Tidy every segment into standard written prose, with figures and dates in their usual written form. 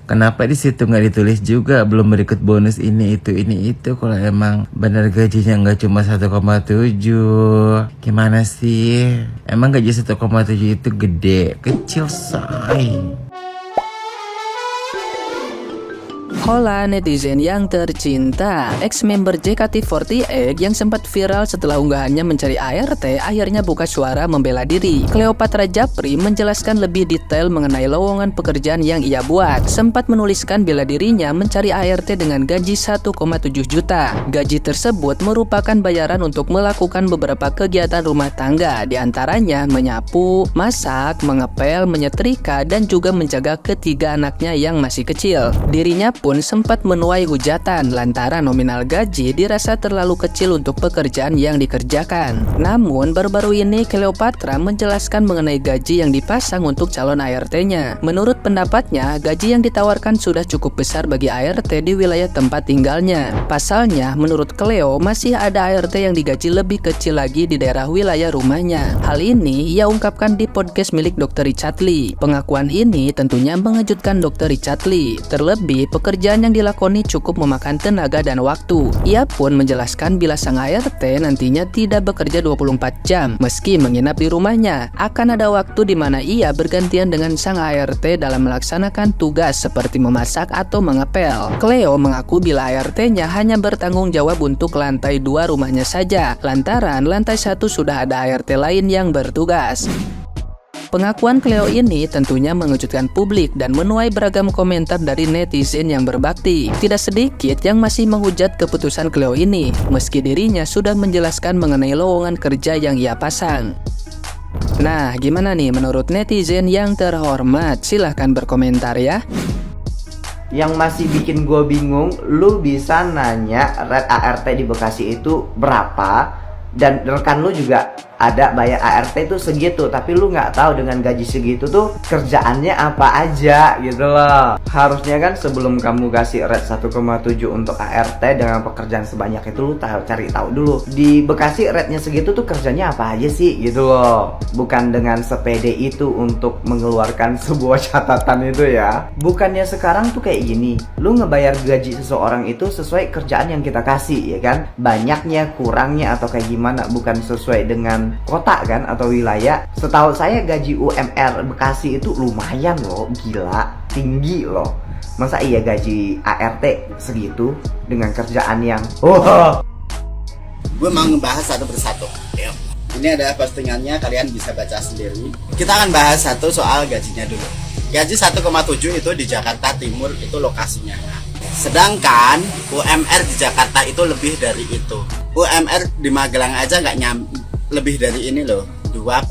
Kenapa di situ nggak ditulis juga belum berikut bonus ini itu kalau emang bener gajinya nggak cuma 1,7? Gimana sih? Emang gaji 1,7 itu gede, kecil say. Hola netizen yang tercinta, ex-member JKT48 yang sempat viral setelah unggahannya mencari ART akhirnya buka suara membela diri. Cleopatra Japri menjelaskan lebih detail mengenai lowongan pekerjaan yang ia buat. Sempat menuliskan bela dirinya mencari ART dengan gaji 1,7 juta. Gaji tersebut merupakan bayaran untuk melakukan beberapa kegiatan rumah tangga, diantaranya menyapu, masak, mengepel, menyetrika, dan juga menjaga ketiga anaknya yang masih kecil. Dirinya pun sempat menuai hujatan lantaran nominal gaji dirasa terlalu kecil untuk pekerjaan yang dikerjakan. Namun baru-baru ini Cleopatra menjelaskan mengenai gaji yang dipasang untuk calon ART-nya. Menurut pendapatnya, gaji yang ditawarkan sudah cukup besar bagi ART di wilayah tempat tinggalnya. Pasalnya, menurut Cleo masih ada ART yang digaji lebih kecil lagi di daerah wilayah rumahnya. Hal ini ia ungkapkan di podcast milik Dr. Richard Lee. Pengakuan ini tentunya mengejutkan Dr. Richard Lee. Terlebih pekerjaan yang dilakoni cukup memakan tenaga dan waktu. Ia pun menjelaskan bila sang ART nantinya tidak bekerja 24 jam meski menginap di rumahnya. Akan ada waktu di mana ia bergantian dengan sang ART dalam melaksanakan tugas seperti memasak atau mengepel. Cleo mengaku bila ART-nya hanya bertanggung jawab untuk lantai 2 rumahnya saja, lantaran lantai 1 sudah ada ART lain yang bertugas. Pengakuan Cleo ini tentunya mengejutkan publik dan menuai beragam komentar dari netizen yang berbakti. Tidak sedikit yang masih menghujat keputusan Cleo ini, meski dirinya sudah menjelaskan mengenai lowongan kerja yang ia pasang. Nah, gimana nih menurut netizen yang terhormat? Silahkan berkomentar ya. Yang masih bikin gue bingung, lu bisa nanya rate ART di Bekasi itu berapa, dan rekan lu juga ada bayar ART itu segitu, tapi lu nggak tahu dengan gaji segitu tuh kerjaannya apa aja gitu loh. Harusnya kan sebelum kamu kasih rate 1,7 untuk ART dengan pekerjaan sebanyak itu, lu cari tahu dulu di Bekasi rate-nya segitu tuh kerjanya apa aja sih gitu loh. Bukan dengan sepede itu untuk mengeluarkan sebuah catatan itu ya. Bukannya sekarang tuh kayak gini, lu ngebayar gaji seseorang itu sesuai kerjaan yang kita kasih ya kan, banyaknya kurangnya atau kayak gimana, bukan sesuai dengan kota kan atau wilayah. Setahu saya gaji UMR Bekasi itu lumayan loh, gila, tinggi loh. Masa iya gaji ART segitu dengan kerjaan yang Gue mau ngebahas satu persatu. Yuk. Ini ada postingannya, kalian bisa baca sendiri. Kita akan bahas satu soal gajinya dulu. Gaji 1,7 itu di Jakarta Timur itu lokasinya. Sedangkan UMR di Jakarta itu lebih dari itu. UMR di Magelang aja nggak lebih dari ini loh, 2,2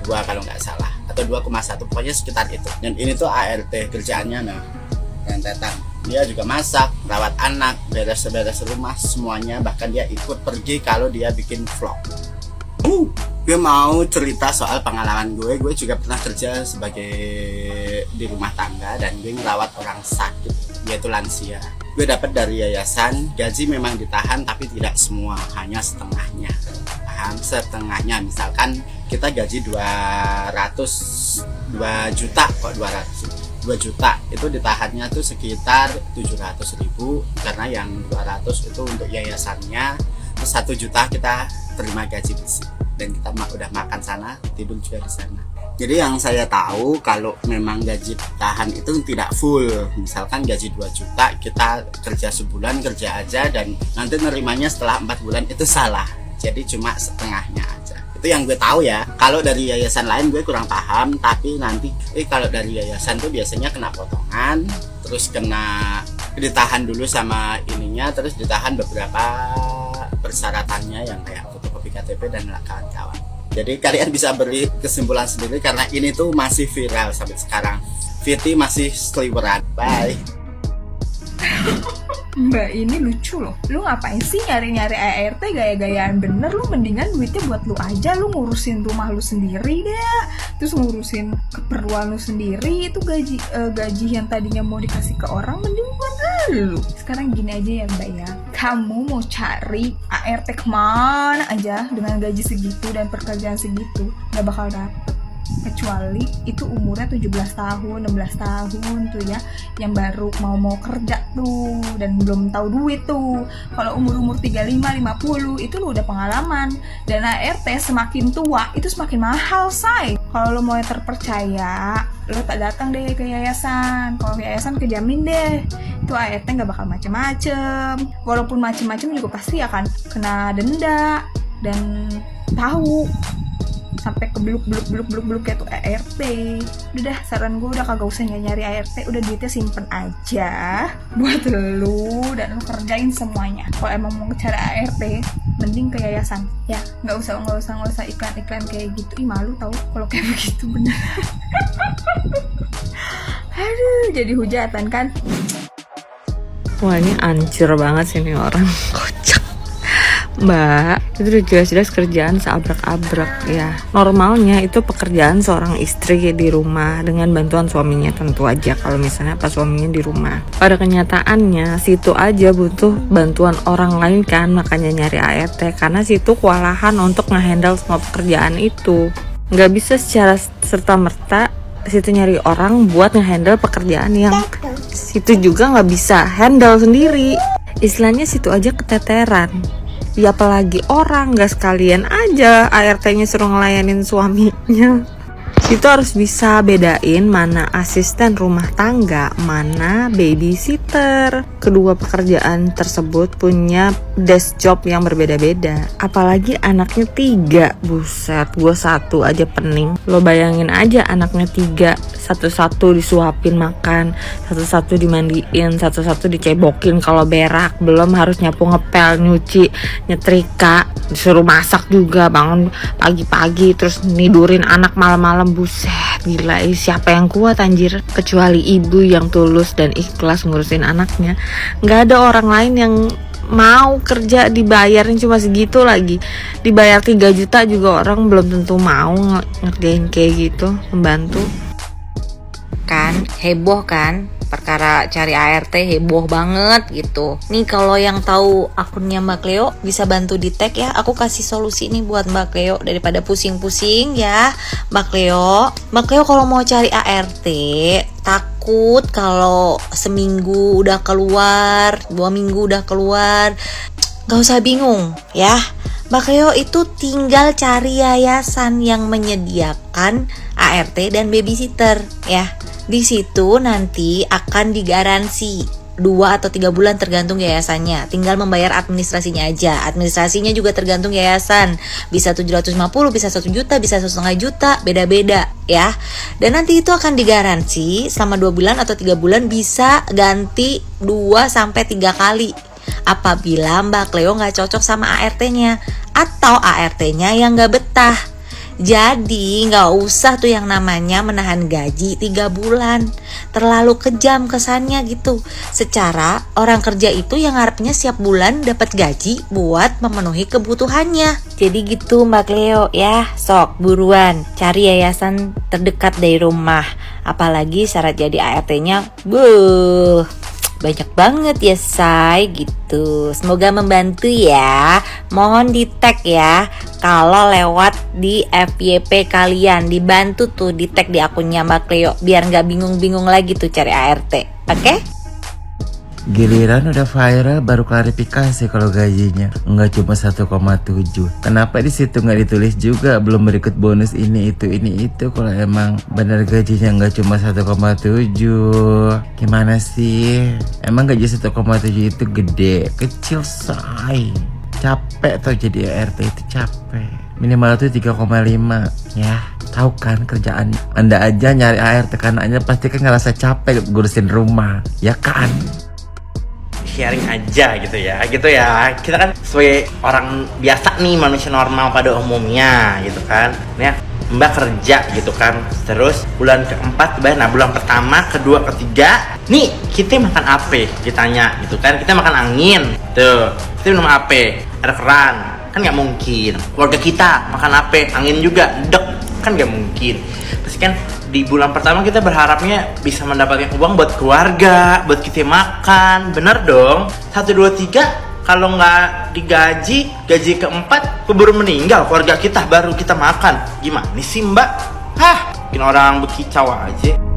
kalau nggak salah, atau 2,1, pokoknya sekitar itu. Dan ini tuh ART kerjaannya nah, dan tetang. Dia juga masak, rawat anak, beres-beres rumah semuanya, bahkan dia ikut pergi kalau dia bikin vlog. Gue mau cerita soal pengalaman gue juga pernah kerja sebagai di rumah tangga dan gue ngerawat orang sakit, yaitu lansia. Gue dapat dari yayasan, gaji memang ditahan tapi tidak semua, hanya setengahnya. Setengahnya, misalkan kita gaji 2 juta kok, 2 juta itu ditahannya tuh sekitar 700.000 karena yang 200 itu untuk yayasannya, terus 1 juta kita terima gaji bersih dan kita udah makan sana, tidur juga di sana. Jadi yang saya tahu kalau memang gaji tahan itu tidak full. Misalkan gaji 2 juta, kita kerja sebulan kerja aja dan nanti nerimanya setelah 4 bulan, itu salah. Jadi cuma setengahnya aja. Itu yang gue tahu ya. Kalau dari yayasan lain gue kurang paham, tapi nanti kalau dari yayasan tuh biasanya kena potongan, terus kena ditahan dulu sama ininya, terus ditahan beberapa persyaratannya yang kayak fotokopi KTP dan kawan-kawan. Jadi kalian bisa beri kesimpulan sendiri karena ini tuh masih viral sampai sekarang. Viti masih seliweran. Bye. Mbak ini lucu loh. Lu ngapain sih nyari-nyari ART gaya-gayaan bener? Lu mendingan duitnya buat lu aja. Lu ngurusin rumah lu sendiri deh, terus ngurusin keperluan lu sendiri. Itu gaji yang tadinya mau dikasih ke orang, mending buat lu. Sekarang gini aja ya Mbak ya, kamu mau cari ART kemana aja dengan gaji segitu dan pekerjaan segitu, gak bakal dapet. kecuali itu umurnya 17 tahun, 16 tahun tuh ya, yang baru mau kerja tuh dan belum tahu duit tuh. Kalau umur 35, 50 itu lu udah pengalaman. Dan ART semakin tua itu semakin mahal, say. Kalau lu mau yang terpercaya, lu tak datang deh ke yayasan. Kalau ke yayasan kejamin deh itu ART nggak bakal macem-macem. Walaupun macem-macem juga pasti akan kena denda dan tahu sampai ke bluk kayak tuh ART. Udah dah, saran gue udah kagak usah nyari ART, udah duitnya simpen aja buat lu dan lu kerjain semuanya. Kalau emang mau cari ART mending ke yayasan ya, nggak usah iklan kayak gitu. Ih, malu tau kalau kayak begitu bener. Aduh, jadi hujatan kan. Wah, ini ancur banget sih nih orang. Kocak. Mbak, itu udah jelas-jelas kerjaan seabrek-abrek ya. Normalnya itu pekerjaan seorang istri di rumah dengan bantuan suaminya, tentu aja kalau misalnya pas suaminya di rumah. Pada kenyataannya situ aja butuh bantuan orang lain kan, makanya nyari ART karena situ kewalahan untuk ngehandle semua pekerjaan itu. Nggak bisa secara serta-merta situ nyari orang buat ngehandle pekerjaan yang situ juga nggak bisa handle sendiri. Istilahnya situ aja keteteran. Ya apalagi orang, gak sekalian aja ART-nya suruh ngelayanin suaminya. Itu harus bisa bedain mana asisten rumah tangga, mana babysitter. Kedua pekerjaan tersebut punya desk job yang berbeda-beda. Apalagi anaknya 3, buset, gue 1 aja pening. Lo bayangin aja anaknya 3, satu-satu disuapin makan, satu-satu dimandiin, satu-satu dicebokin kalau berak, belum harus nyapu ngepel, nyuci, nyetrika, disuruh masak juga, bangun pagi-pagi terus nidurin anak malam-malam. Buset, gila, siapa yang kuat anjir, kecuali ibu yang tulus dan ikhlas ngurusin anaknya. Gak ada orang lain yang mau kerja dibayarin cuma segitu, lagi dibayar 3 juta juga orang belum tentu mau ngerjain kayak gitu, membantu. Kan heboh kan perkara cari ART, heboh banget gitu. Nih kalau yang tahu akunnya Mbak Cleo bisa bantu di tag ya. Aku kasih solusi nih buat Mbak Cleo daripada pusing-pusing ya Mbak Cleo. Mbak Cleo kalau mau cari ART takut kalau seminggu udah keluar, 2 minggu udah keluar, gak usah bingung ya. Mbak Cleo itu tinggal cari yayasan yang menyediakan ART dan babysitter ya. Di situ nanti akan digaransi 2 atau 3 bulan tergantung yayasannya. Tinggal membayar administrasinya aja. Administrasinya juga tergantung yayasan. Bisa 750, bisa 1 juta, bisa 1,5 juta, beda-beda ya. Dan nanti itu akan digaransi selama 2 bulan atau 3 bulan, bisa ganti 2 sampai 3 kali. Apabila Mbak Cleo nggak cocok sama ART-nya atau ART-nya yang nggak betah. Jadi nggak usah tuh yang namanya menahan gaji 3 bulan. Terlalu kejam kesannya gitu. Secara orang kerja itu yang ngarepnya setiap bulan dapat gaji buat memenuhi kebutuhannya. Jadi gitu Mbak Cleo ya. Sok buruan cari yayasan terdekat dari rumah. Apalagi syarat jadi ART-nya banyak banget ya say gitu. Semoga membantu ya. Mohon di tag ya kalau lewat di FYP kalian. Dibantu tuh di tag di akunnya Mbak Cleo biar gak bingung-bingung lagi tuh cari ART. Oke? Giliran udah viral baru klarifikasi kalau gajinya nggak cuma 1,7. Kenapa di situ nggak ditulis juga belum berikut bonus ini itu kalau emang bener gajinya nggak cuma 1,7. Gimana sih? Emang gaji 1,7 itu gede, kecil say. Capek tuh jadi ART itu capek. Minimal tuh 3,5 ya. Tahu kan kerjaan Anda aja nyari ART karena Anda pasti kan ngerasa capek ngurusin rumah, ya kan? Sharing aja gitu ya kita kan sebagai orang biasa nih, manusia normal pada umumnya gitu kan ya. Mbak kerja gitu kan, terus bulan keempat, nah bulan pertama, kedua, ketiga nih kita makan apa ditanya gitu kan, kita makan angin tuh, kita minum apa, air keran kan nggak mungkin. Keluarga kita makan apa, angin juga dek kan nggak mungkin. Pasti kan di bulan pertama kita berharapnya bisa mendapatkan uang buat keluarga, buat kita makan, bener dong. 1, 2, 3 kalau nggak digaji, gaji keempat keburu meninggal keluarga kita, baru kita makan. Gimana sih Mbak? Hah, bikin orang bekicau aja.